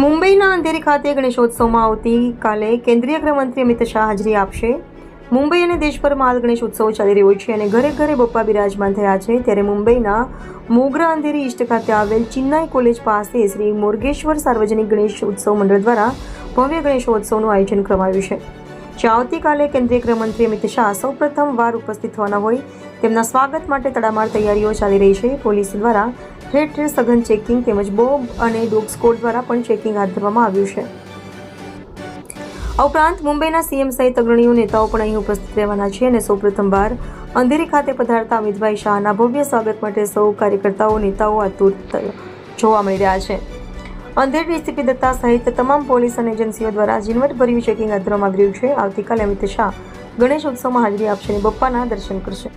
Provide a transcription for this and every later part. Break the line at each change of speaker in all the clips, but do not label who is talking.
મુંબઈના અંધેરી ખાતે ગણેશોત્સવમાં આવતીકાલે કેન્દ્રીય ગૃહમંત્રી અમિત શાહ હાજરી આપશે. મુંબઈ અને દેશભરમાં હાલ ગણેશોત્સવ ચાલી રહ્યો છે અને ઘરે ઘરે બપ્પા બિરાજમાન થયા છે. ત્યારે મુંબઈના મોગરા અંધેરી ઈસ્ટ ખાતે આવેલ ચિન્નાઈ કોલેજ પાસે શ્રી મોર્ગેશ્વર સાર્વજનિક ગણેશ ઉત્સવ મંડળ દ્વારા ભવ્ય ગણેશોત્સવનું આયોજન કરવામાં આવ્યું છે. જે આવતીકાલે કેન્દ્રીય ગૃહમંત્રી અમિત શાહ સૌ પ્રથમ વાર ઉપસ્થિત થવાના હોય તેમના સ્વાગત માટે તડામાર તૈયારીઓ ચાલી રહી છે. પોલીસ દ્વારા ઠેર ઠેર સઘન ચેકિંગ તેમજ બોબ અને ડોગ સ્કોડ દ્વારા પણ ચેકિંગ હાથ ધરવામાં આવ્યું છે. આ ઉપરાંત મુંબઈના સીએમ સહિત અગ્રણીઓ નેતાઓ પણ અહીં ઉપસ્થિત રહેવાના છે અને સૌ પ્રથમવાર અંધેરી ખાતે પધારતા અમિતભાઈ શાહના ભવ્ય સ્વાગત માટે સૌ કાર્યકર્તાઓ નેતાઓ આતુર જોવા મળી રહ્યા છે. અંધેરી ડીસીપી દત્તા સહિત તમામ પોલીસ અને એજન્સીઓ દ્વારા ઝીણવટભર્યું ચેકિંગ હાથ ધરવામાં આવી રહ્યું છે. આવતીકાલે અમિત શાહ ગણેશ ઉત્સવમાં હાજરી આપશે અને બપ્પાના દર્શન કરશે.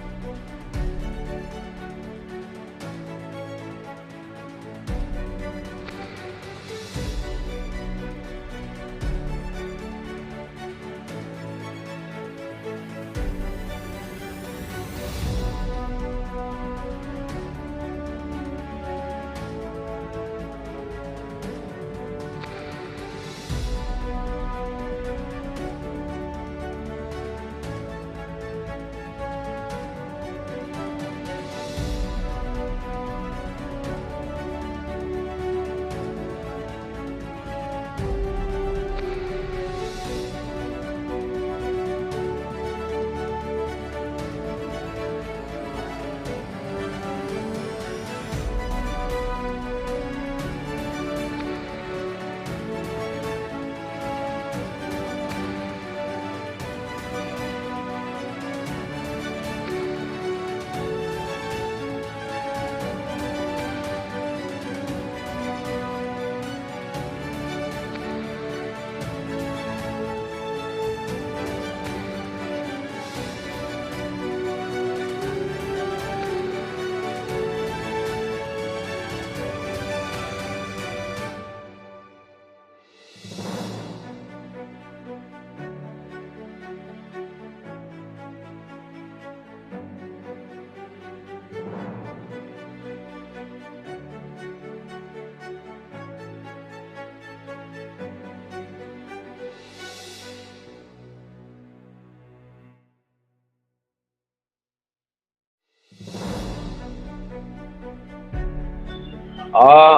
આ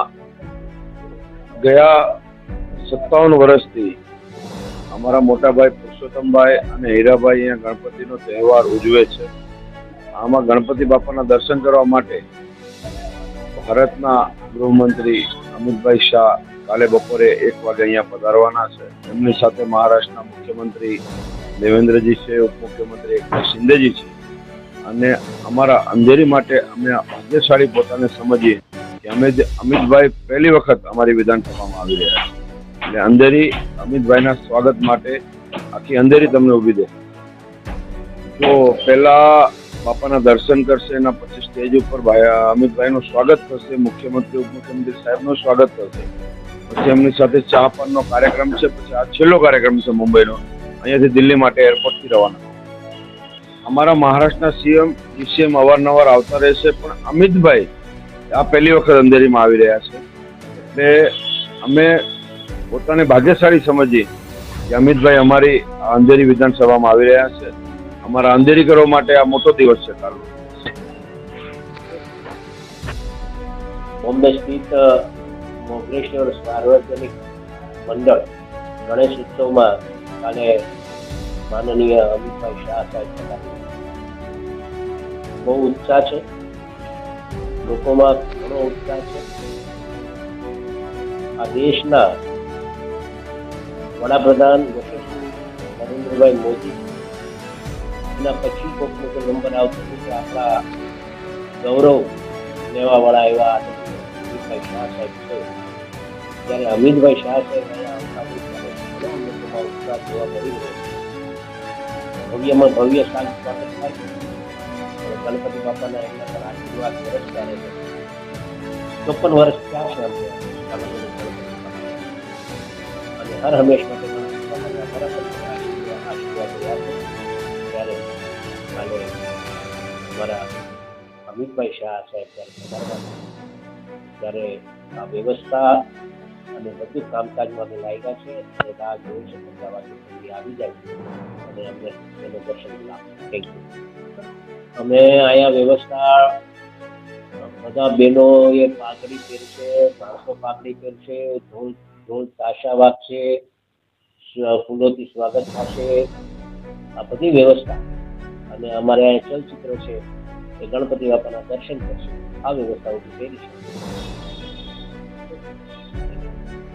ગયા 57 વર્ષથી અમારા મોટાભાઈ પુરુષોત્તમભાઈ અને હીરાભાઈ અહીંયા ગણપતિનો તહેવાર ઉજવે છે. આમાં ગણપતિ બાપાના દર્શન કરવા માટે ભારતના ગૃહમંત્રી અમિતભાઈ શાહ કાલે બપોરે 1 વાગે અહીંયા પધારવાના છે. એમની સાથે મહારાષ્ટ્રના મુખ્યમંત્રી દેવેન્દ્રજી છે, ઉપમુખ્યમંત્રી એકનાથ શિંદેજી છે અને અમારા અંધેરી માટે અમે ભાગ્યશાળી પોતાને સમજીએ કે અમિતભાઈ પહેલી વખત અમારી વિધાનસભામાં આવી રહ્યા છે. એટલે અંધેરી અમિતભાઈના સ્વાગત માટે આખી અંધેરી તમને ઊભી દે. જો પહેલા બાપાના દર્શન કરશે એના પછી સ્ટેજ ઉપર અમિતભાઈનું સ્વાગત થશે, મુખ્યમંત્રી ઉપમુખ્યમંત્રી સાહેબનું સ્વાગત થશે. પછી એમની સાથે ચા પાનનો કાર્યક્રમ છે. પછી આ છેલ્લો કાર્યક્રમ છે મુંબઈનો, અહીંયાથી દિલ્હી માટે એરપોર્ટથી રવાના. અમારા મહારાષ્ટ્રના સીએમ અવારનવાર આવતા રહેશે, પણ અમિતભાઈ આ પહેલી વખત અંધેરીમાં આવી રહ્યા છે. એટલે અમે પોતાને ભાગ્યશાળી સમજીએ કે અમિતભાઈ અમારી અંધેરી વિધાનસભામાં આવી રહ્યા છે. અમારા અંધેરી કરવા માટે આ મોટો દિવસ છે. કાલનો
બોમ્બે સ્થિત મોગરેશ્વર સાર્વજનિક મંડળ ગણેશ ઉત્સવમાં કાલે માનનીય અમિતભાઈ શાહ સાહેબ બહુ ઉત્સાહ છે, લોકોમાં ઘણો ઉત્સાહ છે. આ દેશના વડાપ્રધાન યશસ્વી નરેન્દ્રભાઈ મોદી એના પછી કોઈકનો નંબર આવતો કે આપણા ગૌરવ લેવાવાળા એવા અમિતભાઈ શાહ સાહેબ છે. જ્યારે અમિતભાઈ શાહ સાહેબ અહીંયા આવતા લોકોમાં ઉત્સાહ જોવા મળી રહ્યો છે. ભવ્યમાં ભવ્ય સ્વાગત થાય છે. ગણપતિ બાપાના એમના પર આશીર્વાદ વરસતા રહે છે. 54 વર્ષ થયા છે અમને અને હર હંમેશ માટે ગણપતિ બાપાના આશીર્વાદ રહ્યા છે. ત્યારે કાલે અમારા અમિતભાઈ શાહ સાહેબ જ્યારે પધારવાના ત્યારે આ વ્યવસ્થા અને બધું કામકાજમાં અમે લાગ્યા છે અને રાહ જોઈ છે 15 વાગે સુધી આવી જાય અને અમને એનો દર્શન લાભ. Thank you. અમે અહીંયા વ્યવસ્થા બધા બહેનો એ પાઘડી પહેરશે, માણસો પાઘડી પહેરશે, ઢોલ તાશા વાગશે, ફૂલોથી સ્વાગત થશે, આ બધી વ્યવસ્થા. અને અમારે અહીંયા ચલચિત્ર છે એ ગણપતિ બાપાના દર્શન કરશે, આ વ્યવસ્થા ઉભી કરી છે.